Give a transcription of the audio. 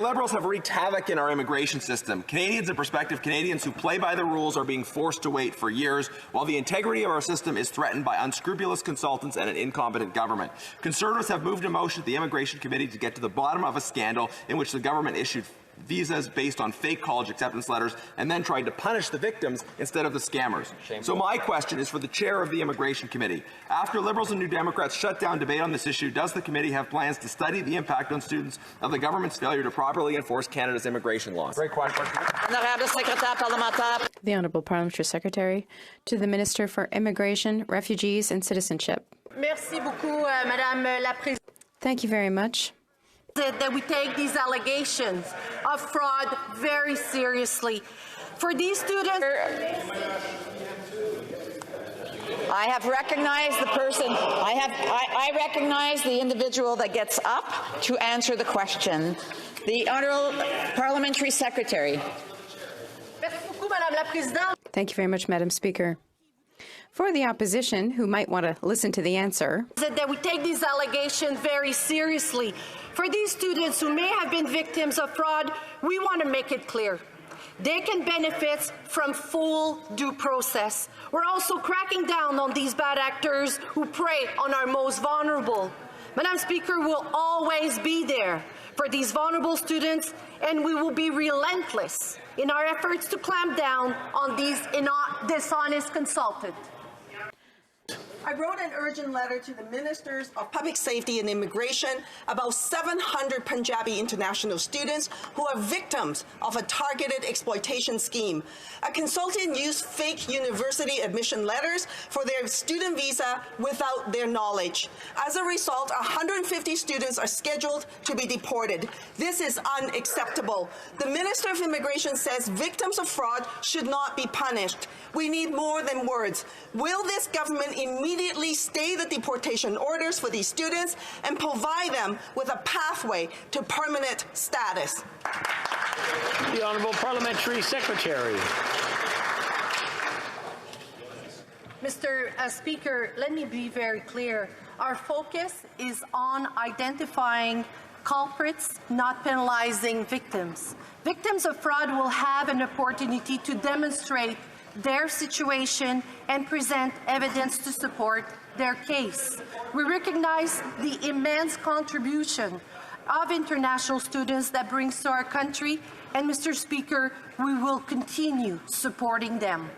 Liberals have wreaked havoc in our immigration system. Canadians and prospective Canadians who play by the rules are being forced to wait for years, while the integrity of our system is threatened by unscrupulous consultants and an incompetent government. Conservatives have moved a motion at the Immigration Committee to get to the bottom of a scandal in which the government issued visas based on fake college acceptance letters and then tried to punish the victims instead of the scammers. Shameful. So my question is for the chair of the Immigration Committee. After Liberals and New Democrats shut down debate on this issue, does the committee have plans to study the impact on students of the government's failure to properly enforce Canada's immigration laws? Great question. The Honourable Parliamentary Secretary to the Minister for Immigration, Refugees and Citizenship. Merci beaucoup, Madame la Présidente. Thank you very much. That we take these allegations of fraud very seriously. For these students, I have recognized the person. I recognize the individual that gets up to answer the question. The Honourable Parliamentary Secretary. Merci beaucoup, Madame la Présidente. Thank you very much, Madam Speaker. For the opposition, who might want to listen to the answer, that we take these allegations very seriously. For these students who may have been victims of fraud, we want to make it clear. They can benefit from full due process. We're also cracking down on these bad actors who prey on our most vulnerable. Madam Speaker, we'll always be there for these vulnerable students, and we will be relentless in our efforts to clamp down on these dishonest consultants. I wrote an urgent letter to the Ministers of Public Safety and Immigration about 700 Punjabi international students who are victims of a targeted exploitation scheme. A consultant used fake university admission letters for their student visa without their knowledge. As a result, 150 students are scheduled to be deported. This is unacceptable. The Minister of Immigration says victims of fraud should not be punished. We need more than words. Will this government immediately stay the deportation orders for these students and provide them with a pathway to permanent status? The Honourable Parliamentary Secretary. Mr. Speaker, let me be very clear. Our focus is on identifying culprits, not penalizing victims. Victims of fraud will have an opportunity to demonstrate their situation and present evidence to support their case. We recognize the immense contribution of international students that brings to our country, and Mr. Speaker, we will continue supporting them.